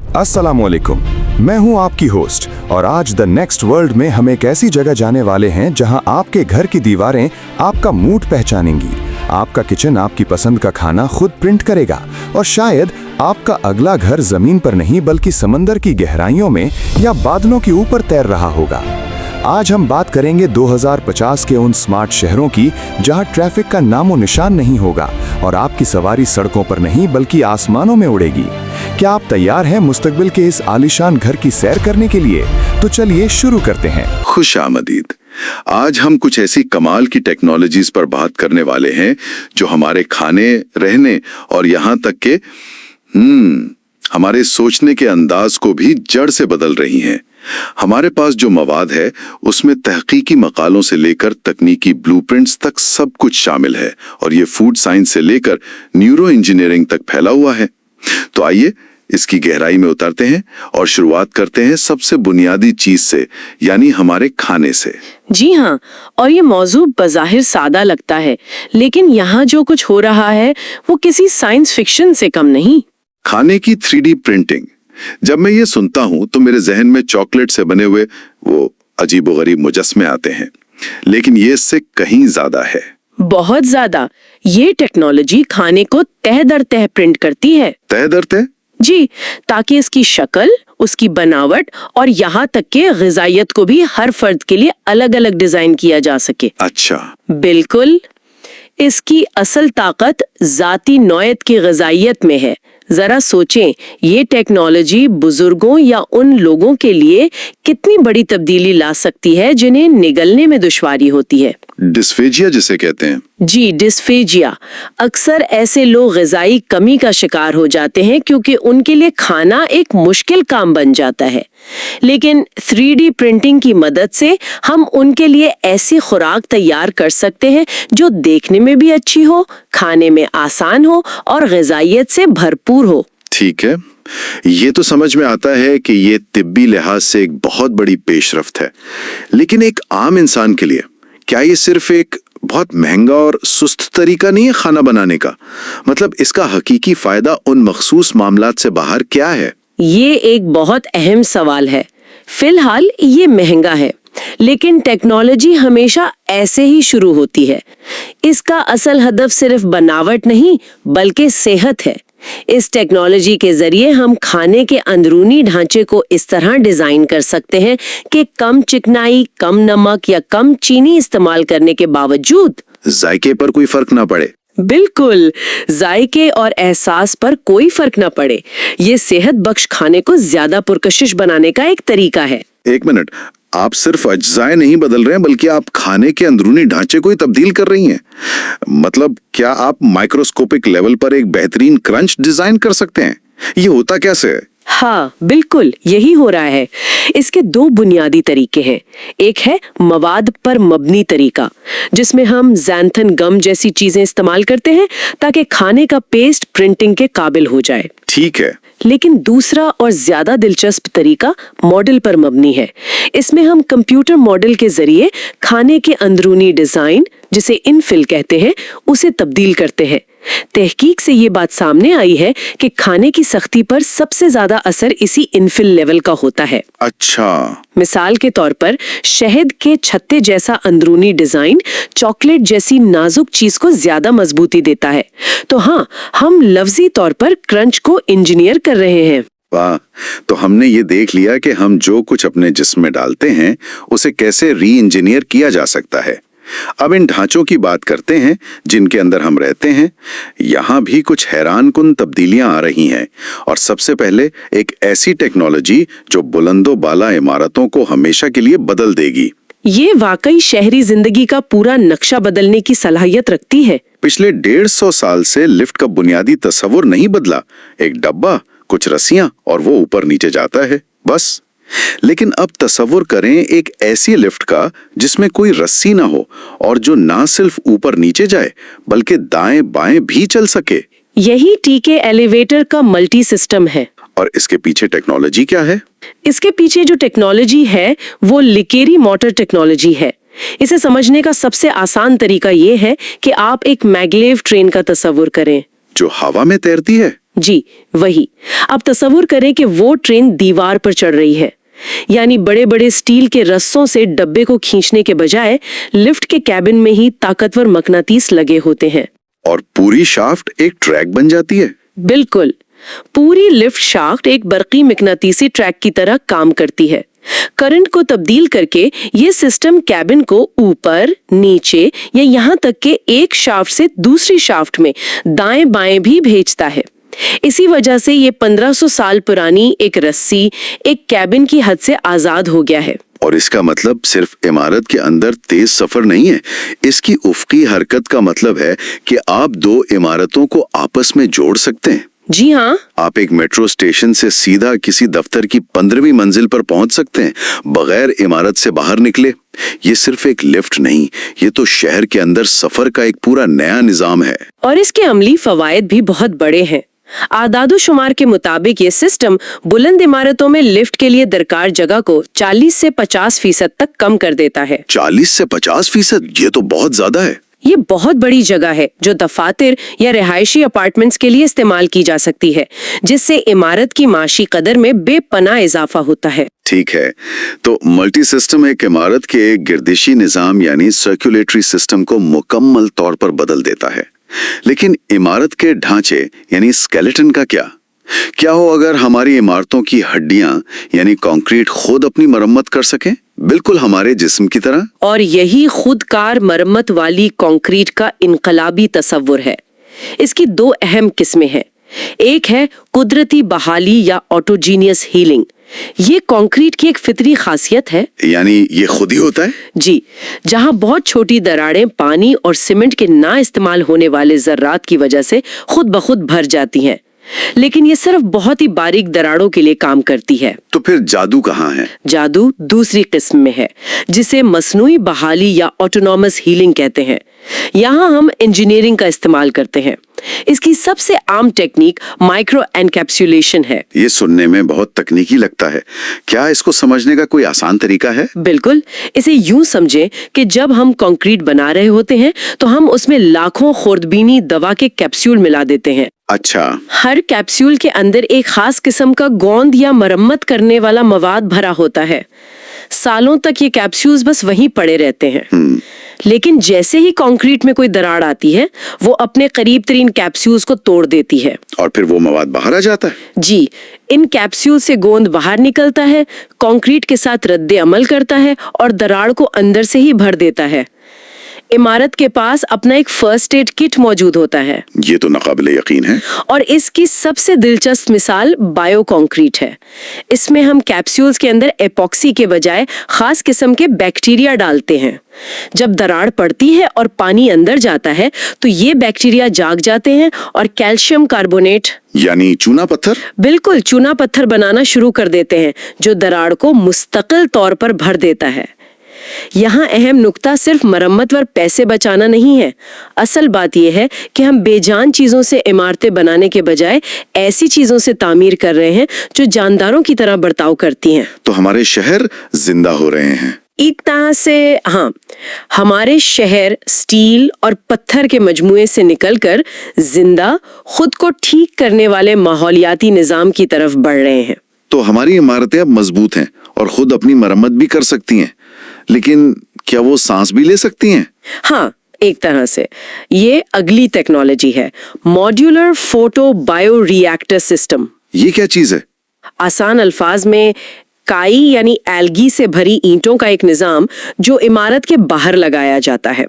अस्सलामुअलैकुम, मैं हूं आपकी होस्ट और आज द नेक्स्ट वर्ल्ड में हम एक ऐसी जगह जाने वाले हैं जहां आपके घर की दीवारें आपका मूड पहचानेंगी, आपका किचन आपकी पसंद का खाना खुद प्रिंट करेगा और शायद आपका अगला घर जमीन पर नहीं बल्कि समंदर की गहराइयों में या बादलों के ऊपर तैर रहा होगा। आज हम बात करेंगे 2050 के उन स्मार्ट शहरों की जहां ट्रैफिक का नामो निशान नहीं होगा और आपकी सवारी सड़कों पर नहीं बल्कि आसमानों में उड़ेगी। क्या आप तैयार हैं मुस्तकबिल के इस आलीशान घर की सैर करने के लिए? तो चलिए शुरू करते हैं। खुश आमदीद। आज हम कुछ ऐसी कमाल की टेक्नोलॉजीज पर बात करने वाले हैं जो हमारे खाने, रहने और यहाँ तक के हमारे सोचने के अंदाज को भी जड़ से बदल रही हैं। हमारे पास जो मवाद है उसमें तहकीकी मकालों से लेकर तकनीकी ब्लूप्रिंट्स तक सब कुछ शामिल है और ये फूड साइंस से लेकर न्यूरो इंजीनियरिंग तक फैला हुआ है। तो आइए इसकी गहराई में उतरते हैं और शुरुआत करते हैं सबसे बुनियादी चीज से, यानी हमारे खाने से। जी हाँ, और ये मौजू बज़ाहिर सादा लगता है, लेकिन यहाँ जो कुछ हो रहा है वो किसी साइंस फिक्शन से कम नहीं। खाने की 3D प्रिंटिंग। जब मैं ये सुनता हूँ तो मेरे जहन में चॉकलेट से बने हुए वो अजीबोगरीब मुजस्मे आते हैं, लेकिन ये इससे कहीं ज्यादा है। बहुत ज्यादा। ये टेक्नोलॉजी खाने को तह दर तह प्रिंट करती है। तह दर तह? जी, ताकि इसकी शक्ल, उसकी बनावट और यहाँ तक के ग़िज़ाइयत को भी हर फर्द के लिए अलग अलग डिजाइन किया जा सके। अच्छा। बिल्कुल। इसकी असल ताकत ज़ाती नौयत की ग़िज़ाइयत में है। जरा सोचें, ये टेक्नोलॉजी बुजुर्गों या उन लोगों के लिए कितनी बड़ी तब्दीली ला सकती है जिन्हें निगलने में दुश्वारी होती है। डिस्फेजिया जिसे कहते हैं। जी, डिस्फेजिया। अक्सर ऐसे लोग ग़िज़ाई कमी का शिकार हो जाते हैं क्योंकि उनके लिए खाना एक मुश्किल काम बन जाता है। लेकिन 3D प्रिंटिंग की मदद से हम उनके लिए ऐसी खुराक तैयार कर सकते हैं जो देखने में भी अच्छी हो, खाने में आसान हो और ग़िज़ाइयत से भरपूर हो। ठीक है, ये तो समझ में आता है कि ये तिब्बी लिहाज से एक बहुत बड़ी पेशरफ्त है, लेकिन एक आम इंसान के लिए क्या ये सिर्फ एक बहुत महंगा और सुस्त तरीका नहीं है खाना बनाने का? मतलब इसका हकीकी फायदा उन मखसूस मामलात से बाहर क्या है? ये एक बहुत अहम सवाल है। फिलहाल ये महंगा है, लेकिन टेक्नोलॉजी हमेशा ऐसे ही शुरू होती है। इसका असल हदफ सिर्फ बनावट नहीं बल्कि सेहत है। इस टेक्नोलॉजी के जरिए हम खाने के अंदरूनी ढांचे को इस तरह डिजाइन कर सकते हैं कि कम चिकनाई, कम नमक या कम चीनी इस्तेमाल करने के बावजूद जायके पर कोई फर्क ना पड़े। बिल्कुल, जायके और एहसास पर कोई फर्क ना पड़े। ये सेहत बख्श खाने को ज्यादा पुरकशिश बनाने का एक तरीका है। एक मिनट, आप सिर्फ अज्जाए नहीं बदल रहे हैं बल्कि आप खाने के अंदरूनी ढांचे को ही तब्दील कर रही हैं। मतलब क्या आप माइक्रोस्कोपिक लेवल पर एक बेहतरीन क्रंच डिजाइन कर सकते हैं? ये होता कैसे है? हाँ, बिल्कुल यही हो रहा है। इसके दो बुनियादी तरीके हैं। एक है मवाद पर मबनी तरीका, जिसमें हम ज़ैंथन गम जैसी चीजें इस्तेमाल करते हैं ताकि खाने का पेस्ट प्रिंटिंग के काबिल हो जाए। ठीक है। लेकिन दूसरा और ज्यादा दिलचस्प तरीका मॉडल पर मबनी है। इसमें हम कंप्यूटर मॉडल के जरिए खाने के अंदरूनी डिजाइन, जिसे इनफिल कहते हैं, उसे तब्दील करते हैं। तहकीक से ये बात सामने आई है कि खाने की सख्ती पर सबसे ज्यादा असर इसी इनफिल लेवल का होता है। अच्छा। मिसाल के तौर पर शहद के छत्ते जैसा अंदरूनी डिजाइन चॉकलेट जैसी नाजुक चीज को ज्यादा मजबूती देता है। तो हाँ, हम लफ्जी तौर पर क्रंच को इंजीनियर कर रहे हैं। वाह, तो हमने ये देख लिया कि हम जो कुछ अपने जिस्म में डालते हैं उसे कैसे री इंजीनियर किया जा सकता है। अब इन ढांचों की बात करते हैं जिनके अंदर हम रहते हैं। यहाँ भी कुछ हैरानकुन तब्दीलियां आ रही हैं, और सबसे पहले एक ऐसी टेक्नोलॉजी जो बुलंदो बाला इमारतों को हमेशा के लिए बदल देगी। ये वाकई शहरी जिंदगी का पूरा नक्शा बदलने की सलाहियत रखती है। पिछले 150 साल से लिफ्ट का बुनियादी तस्वुर नहीं बदला। एक डब्बा, कुछ रस्सियां और वो ऊपर नीचे जाता है, बस। लेकिन अब तस्वुर करें एक ऐसी लिफ्ट का जिसमें कोई रस्सी ना हो और जो ना सिर्फ ऊपर नीचे जाए बल्कि दाएं बाएं भी चल सके। यही टीके एलिवेटर का मल्टी सिस्टम है। और इसके पीछे टेक्नोलॉजी क्या है? इसके पीछे जो टेक्नोलॉजी है वो लिकेरी मोटर टेक्नोलॉजी है। इसे समझने का सबसे आसान तरीका ये है कि आप एक मैग्लेव ट्रेन का तस्वुर करें जो हवा में तैरती है। जी वही। अब तसव्वुर करें कि वो ट्रेन दीवार पर चढ़ रही है, यानी बड़े बड़े स्टील के रस्सों से डब्बे को खींचने के बजाय लिफ्ट के कैबिन में ही ताकतवर मकनातीस लगे होते हैं। और पूरी शाफ्ट एक ट्रैक बन जाती है। बिल्कुल, पूरी लिफ्ट शाफ्ट एक बरकी मकनातीसी ट्रैक की तरह काम करती है। करंट को तब्दील करके ये सिस्टम कैबिन को ऊपर, नीचे या यहाँ तक कि एक शाफ्ट से दूसरी शाफ्ट में दाएं बाएं भी भेजता है। इसी वजह से ये 1500 साल पुरानी एक रस्सी एक कैबिन की हद से आजाद हो गया है। और इसका मतलब सिर्फ इमारत के अंदर तेज सफर नहीं है, इसकी उफ़क़ी हरकत का मतलब है कि आप दो इमारतों को आपस में जोड़ सकते हैं। जी हाँ, आप एक मेट्रो स्टेशन से सीधा किसी दफ्तर की 15वीं मंजिल पर पहुंच सकते हैं बगैर इमारत से बाहर निकले। ये सिर्फ एक लिफ्ट नहीं, ये तो शहर के अंदर सफर का एक पूरा नया निजाम है। और इसके अमली फवायद भी बहुत बड़े हैं। आदादो शुमार के मुताबिक ये सिस्टम बुलंद इमारतों में लिफ्ट के लिए दरकार जगह को 40 से 50% तक कम कर देता है। 40 से 50%? ये तो बहुत ज्यादा है। ये बहुत बड़ी जगह है जो दफातर या रिहायशी अपार्टमेंट्स के लिए इस्तेमाल की जा सकती है, जिससे इमारत की माशी कदर में बेपनाह इजाफा होता है। ठीक है, तो मल्टी सिस्टम एक इमारत के गिरदिशी निजाम यानी सर्कुलेटरी सिस्टम को मुकम्मल तौर पर बदल देता है। लेकिन इमारत के ढांचे यानी स्केलेटन का क्या? क्या हो अगर हमारी इमारतों की हड्डियां यानी कंक्रीट खुद अपनी मरम्मत कर सकें, बिल्कुल हमारे जिस्म की तरह? और यही खुदकार मरम्मत वाली कंक्रीट का इनकलाबी तस्वुर है। इसकी दो अहम किस्में हैं। एक है कुदरती बहाली या ऑटोजीनियस हीलिंग। ये कंक्रीट की एक फितरी खासियत है। यानी ये खुद ही होता है? जी, जहां बहुत छोटी दरारें पानी और सीमेंट के ना इस्तेमाल होने वाले जर्रात की वजह से खुद ब खुद भर जाती हैं। लेकिन ये सिर्फ बहुत ही बारीक दरारों के लिए काम करती है। तो फिर जादू कहाँ है? जादू दूसरी किस्म में है, जिसे मसनूई बहाली या ऑटोनॉमस हीलिंग कहते हैं। यहाँ हम इंजीनियरिंग का इस्तेमाल करते हैं। इसकी सबसे आम टेक्निक माइक्रो एनकैप्सुलेशन है। ये सुनने में बहुत तकनीकी लगता है, क्या इसको समझने का कोई आसान तरीका है? बिल्कुल, इसे यूं समझें कि जब हम कंक्रीट बना रहे होते हैं तो हम उसमें लाखों खुर्दबीनी दवा के कैप्सूल मिला देते हैं। अच्छा। हर कैप्सूल के अंदर एक खास किस्म का गोंद या मरम्मत करने वाला मवाद भरा होता है। सालों तक ये कैप्सूल्स बस वहीं पड़े रहते हैं। लेकिन जैसे ही कंक्रीट में कोई दरार आती है, वो अपने करीब तरीन कैप्सूल्स को तोड़ देती है और फिर वो मवाद बाहर आ जाता है। जी, इन कैप्सूल से गोंद बाहर निकलता है, कंक्रीट के साथ रद्दे अमल करता है और दरार को अंदर से ही भर देता है। इमारत के पास अपना एक फर्स्ट एड किट मौजूद होता है। ये तो नाकाबिले यकीन है। और इसकी सबसे दिलचस्प मिसाल बायो कंक्रीट है। इसमें हम कैप्सूल्स के अंदर एपॉक्सी के बजाय खास किस्म के बैक्टीरिया डालते हैं। जब दरार पड़ती है और पानी अंदर जाता है तो ये बैक्टीरिया जाग जाते हैं और कैल्शियम कार्बोनेट यानी चूना पत्थर? बिल्कुल, चूना पत्थर बनाना शुरू कर देते हैं, जो दरार को मुस्तकिल तौर पर भर देता है। यहाँ अहम नुक्ता सिर्फ मरम्मत व पैसे बचाना नहीं है। असल बात यह है कि हम बेजान चीजों से इमारतें बनाने के बजाय ऐसी चीजों से तामीर कर रहे हैं जो जानदारों की तरह बर्ताव करती हैं। तो हमारे शहर जिंदा हो रहे हैं। एक तरह से हाँ, हमारे शहर स्टील और पत्थर के मजमुए से निकलकर जिंदा, खुद को ठीक करने वाले माहौलियाती निजाम की तरफ बढ़ रहे हैं। तो हमारी इमारतें अब मजबूत हैं और खुद अपनी मरम्मत भी कर सकती हैं, लेकिन क्या वो सांस भी ले सकती हैं? हाँ, एक तरह से ये अगली टेक्नोलॉजी है, modular photo bio reactor system. ये क्या चीज है? आसान अल्फाज में काई यानी एल्गी से भरी ईंटों का एक निजाम जो इमारत के बाहर लगाया जाता है।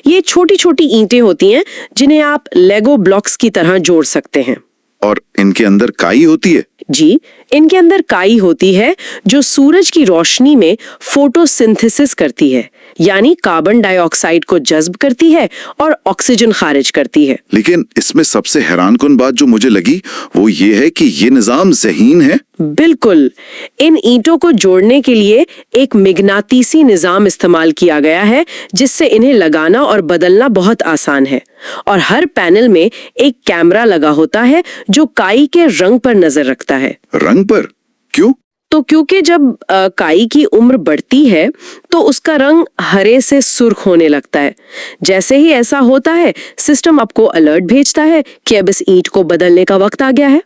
ये छोटी छोटी ईंटें होती हैं जिन्हें आप लेगो ब्लॉक्स की तरह जोड़ सकते हैं। और इनके अंदर काई होती है? जी, इनके अंदर काई होती है जो सूरज की रोशनी में फोटोसिंथेसिस करती है, यानी कार्बन डाइऑक्साइड को जज्ब करती है और ऑक्सीजन खारिज करती है। लेकिन इसमें सबसे हैरानकुन बात जो मुझे लगी वो ये है कि ये निजाम ज़हीन है। बिल्कुल, इन ईंटों को जोड़ने के लिए एक मिगनातीसी निजाम इस्तेमाल किया गया है, जिससे इन्हें लगाना और बदलना बहुत आसान है। और हर पैनल में एक कैमरा लगा होता है जो काई के रंग पर नजर रखता है। रंग पर? क्यों? तो क्योंकि जब काई की उम्र बढ़ती है तो उसका रंग हरे से सुर्ख होने लगता है। जैसे ही ऐसा होता है, सिस्टम आपको अलर्ट भेजता है कि अब इस ईंट को बदलने का वक्त आ गया है।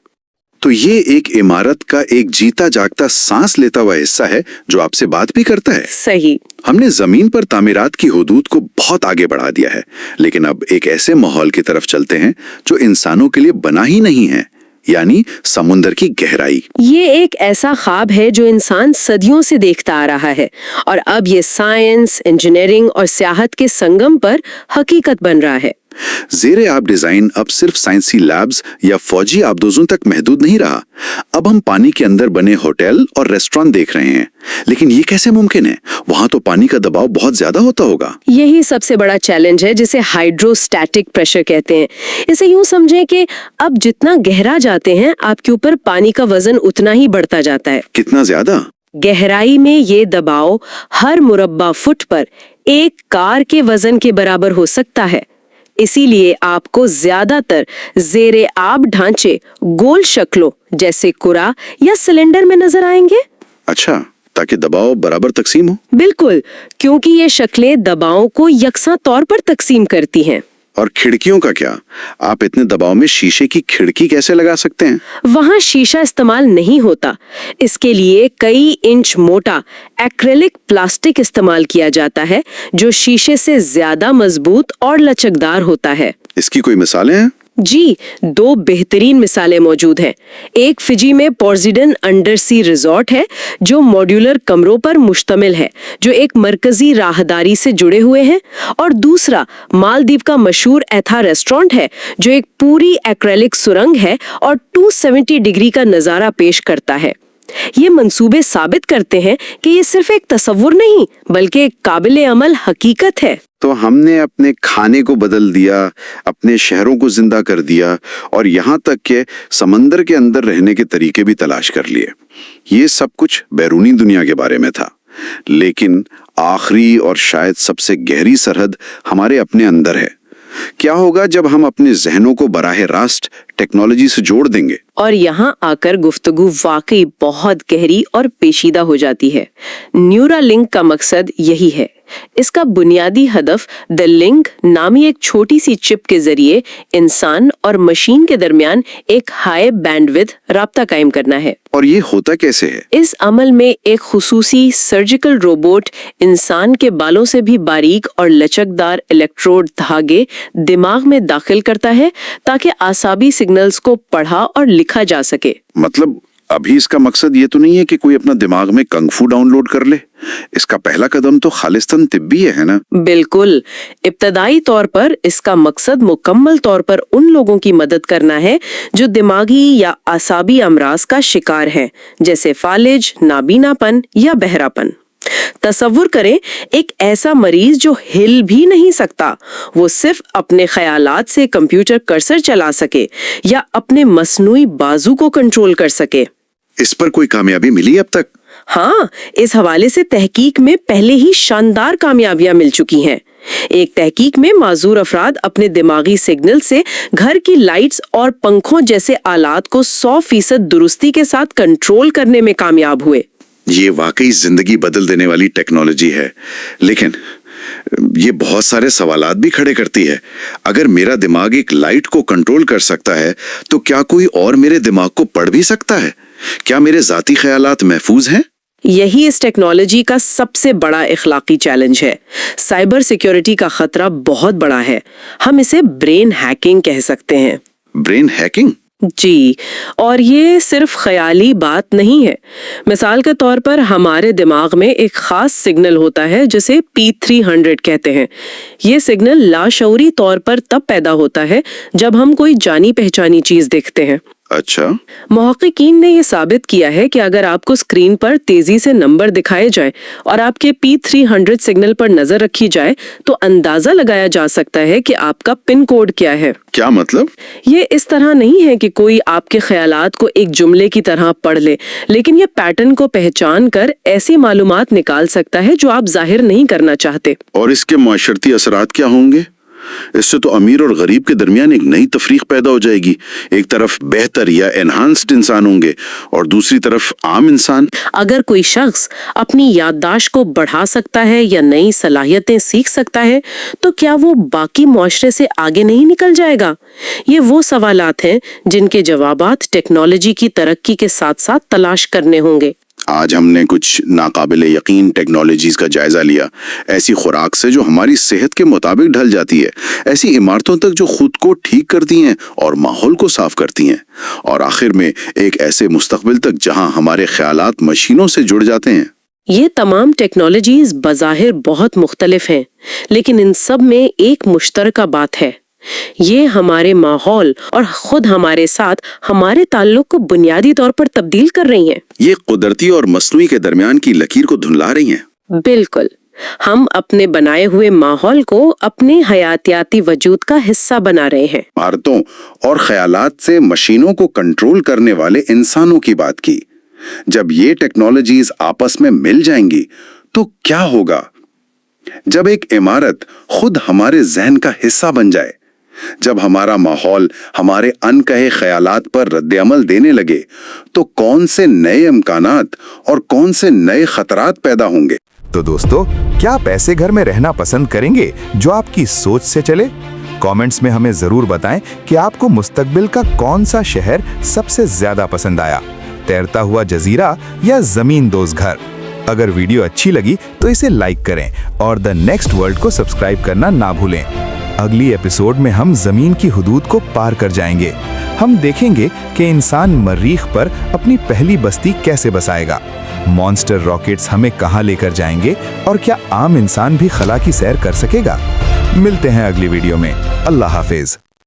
तो ये एक इमारत का एक जीता जागता सांस लेता हुआ हिस्सा है जो आपसे बात भी करता है। सही। हमने जमीन पर तामीरात की हुदूद को बहुत आगे बढ़ा दिया है, लेकिन अब एक ऐसे माहौल की तरफ चलते हैं जो इंसानों के लिए बना ही नहीं है, यानी समुंदर की गहराई। ये एक ऐसा ख्वाब है जो इंसान सदियों से देखता आ रहा है और अब ये साइंस, इंजीनियरिंग और सियाहत के संगम पर हकीकत बन रहा है। ज़ेरे आब डिजाइन अब सिर्फ साइंसी लैब्स या फौजी आबदोजों तक महदूद नहीं रहा। अब हम पानी के अंदर बने होटल और रेस्टोरेंट देख रहे हैं। लेकिन ये कैसे मुमकिन है? वहां तो पानी का दबाव बहुत ज्यादा होता होगा। यही सबसे बड़ा चैलेंज है, जिसे हाइड्रोस्टैटिक प्रेशर कहते हैं। इसे यूं समझें कि अब जितना गहरा जाते हैं, आपके ऊपर पानी का वजन उतना ही बढ़ता जाता है। कितना ज्यादा? गहराई में ये दबाव हर मुरब्बा फुट पर एक कार के वजन के बराबर हो सकता है। इसीलिए आपको ज्यादातर ज़ेरे आब ढांचे गोल शक्लों जैसे कुरा या सिलेंडर में नजर आएंगे। अच्छा, ताकि दबाव बराबर तकसीम हो। बिल्कुल, क्योंकि ये शक्लें दबाव को यकसा तौर पर तकसीम करती हैं। और खिड़कियों का क्या? आप इतने दबाव में शीशे की खिड़की कैसे लगा सकते हैं? वहां शीशा इस्तेमाल नहीं होता। इसके लिए कई इंच मोटा एक्रेलिक प्लास्टिक इस्तेमाल किया जाता है, जो शीशे से ज्यादा मजबूत और लचकदार होता है। इसकी कोई मिसालें हैं? जी, 2 बेहतरीन मिसालें मौजूद हैं। एक फिजी में पोर्जिडन अंडर सी रिजॉर्ट है, जो मॉड्यूलर कमरों पर मुश्तमिल है, जो एक मरकजी राहदारी से जुड़े हुए हैं, और दूसरा मालदीव का मशहूर एथा रेस्टोरेंट है, जो एक पूरी एक्रेलिक सुरंग है और 270 डिग्री का नजारा पेश करता है। ये मंसूबे साबित करते हैं कि ये सिर्फ एक तस्वुर नहीं, बल्कि एक काबिल अमल हकीकत है। तो हमने अपने खाने को बदल दिया, अपने शहरों को जिंदा कर दिया, और यहाँ तक कि समंदर के अंदर रहने के तरीके भी तलाश कर लिए। ये सब कुछ बैरूनी दुनिया के बारे में था, लेकिन आखिरी और शायद सबसे गहरी सरहद हमारे अपने अंदर है। क्या होगा जब हम अपने जहनों को बराह रास्त टेक्नोलॉजी से जोड़ देंगे? और यहाँ आकर गुफ्तगू वाकई बहुत गहरी और पेचीदा हो जाती है। न्यूरालिंक का मकसद यही है। इसका बुनियादी हदफ द लिंक नामी एक छोटी सी चिप के जरिए इंसान और मशीन के दरमियान एक हाई बैंडविड्थ राब्ता कायम करना है। और ये होता कैसे है? इस अमल में एक खुसूसी सर्जिकल रोबोट इंसान के बालों से भी बारीक और लचकदार इलेक्ट्रोड धागे दिमाग में दाखिल करता है, ताकि आसाबी सिग्नल्स को पढ़ा और लिखा जा सके। मतलब अभी इसका मकसद ये तो नहीं है कि कोई अपना दिमाग में कंगफू डाउनलोड कर ले। इसका पहला कदम तो खालिस्तान तिब्बी है ना? बिल्कुल। इब्तदाई तौर पर इसका मकसद मुकम्मल तौर पर उन लोगों की मदद करना है जो दिमागी या आसाबी अमराज का शिकार हैं, जैसे फालिज, नाबीनापन या बहरापन। तसव्वुर करें, एक ऐसा मरीज जो हिल भी नहीं सकता, वो सिर्फ अपने ख्यालात से कंप्यूटर कर्सर चला सके या अपने मसनूई बाजू को कंट्रोल कर सके। इस पर कोई कामयाबी मिली अब तक? हाँ, इस हवाले से तहकीक में पहले ही शानदार कामयाबियां मिल चुकी हैं। एक तहकीक में माजूर अफराद अपने दिमागी सिग्नल से घर की लाइट्स और पंखों जैसे आलात को 100% दुरुस्ती के साथ कंट्रोल करने में कामयाब हुए। ये वाकई जिंदगी बदल देने वाली टेक्नोलॉजी है, लेकिन ये बहुत सारे सवालात भी खड़े करती है। अगर मेरा दिमाग एक लाइट को कंट्रोल कर सकता है, तो क्या कोई और मेरे दिमाग को पढ़ भी सकता है? क्या मेरे जाती ख्यालात महफूज हैं? यही इस टेक्नोलॉजी का सबसे बड़ा इखलाकी चैलेंज है। साइबर सिक्योरिटी का खतरा बहुत बड़ा है। हम इसे ब्रेन हैकिंग कह सकते हैं। Brain hacking? जी, और ये सिर्फ ख्याली बात नहीं है। मिसाल के तौर पर हमारे दिमाग में एक खास सिग्नल होता है जिसे P300 कहते हैं। ये सिग्नल लाशऊरी तौर पर तब पैदा होता है जब हम कोई जानी पहचानी चीज देखते हैं। अच्छा। मुहक्किकीन ने यह साबित किया है कि अगर आपको स्क्रीन पर तेजी से नंबर दिखाए जाए और आपके P300 सिग्नल पर नजर रखी जाए, तो अंदाजा लगाया जा सकता है कि आपका पिन कोड क्या है। क्या मतलब? ये इस तरह नहीं है कि कोई आपके ख्यालात को एक जुमले की तरह पढ़ ले, लेकिन ये पैटर्न को पहचान कर ऐसी मालूमात निकाल सकता है जो आप जाहिर नहीं करना चाहते। और इसके माशरती असरात क्या होंगे? اس سے تو امیر اور غریب کے درمیان ایک نئی تفریق پیدا ہو جائے گی. ایک طرف بہتر یا انہانسڈ انسان ہوں گے اور دوسری طرف عام انسان. اگر کوئی شخص اپنی یادداشت کو بڑھا سکتا ہے یا نئی صلاحیتیں سیکھ سکتا ہے تو کیا وہ باقی معاشرے سے آگے نہیں نکل جائے گا؟ یہ وہ سوالات ہیں جن کے جوابات ٹیکنالوجی کی ترقی کے ساتھ ساتھ تلاش کرنے ہوں گے. آج ہم نے کچھ ناقابل یقین ٹیکنالوجیز کا جائزہ لیا، ایسی خوراک سے جو ہماری صحت کے مطابق ڈھل جاتی ہے، ایسی عمارتوں تک جو خود کو ٹھیک کرتی ہیں اور ماحول کو صاف کرتی ہیں، اور آخر میں ایک ایسے مستقبل تک جہاں ہمارے خیالات مشینوں سے جڑ جاتے ہیں. یہ تمام ٹیکنالوجیز بظاہر بہت مختلف ہیں، لیکن ان سب میں ایک مشترکہ بات ہے. یہ ہمارے ماحول اور خود ہمارے ساتھ ہمارے تعلق کو بنیادی طور پر تبدیل کر رہی ہیں. یہ قدرتی اور مصنوعی کے درمیان کی لکیر کو دھندلا رہی ہیں. بالکل. ہم اپنے بنائے ہوئے ماحول کو اپنے حیاتیاتی وجود کا حصہ بنا رہے ہیں. عمارتوں اور خیالات سے مشینوں کو کنٹرول کرنے والے انسانوں کی بات کی. جب یہ ٹیکنالوجیز آپس میں مل جائیں گی تو کیا ہوگا؟ جب ایک عمارت خود ہمارے ذہن کا حصہ بن جائے، جب ہمارا ماحول ہمارے انکہے خیالات پر رد عمل دینے لگے، تو کون سے نئے امکانات اور کون سے نئے خطرات پیدا ہوں گے؟ تو دوستو، کیا آپ ایسے گھر میں رہنا پسند کریں گے جو آپ کی سوچ سے چلے؟ کامنٹس میں ہمیں ضرور بتائیں کہ آپ کو مستقبل کا کون سا شہر سب سے زیادہ پسند آیا، تیرتا ہوا جزیرہ یا زمین دوز گھر؟ اگر ویڈیو اچھی لگی تو اسے لائک کریں اور دی نیکسٹ ورلڈ کو سبسکرائب کرنا نہ بھولیں. اگلی ایپیسوڈ میں ہم زمین کی حدود کو پار کر جائیں گے. ہم دیکھیں گے کہ انسان مریخ پر اپنی پہلی بستی کیسے بسائے گا، مانسٹر راکٹس ہمیں کہاں لے کر جائیں گے، اور کیا عام انسان بھی خلا کی سیر کر سکے گا؟ ملتے ہیں اگلی ویڈیو میں. اللہ حافظ.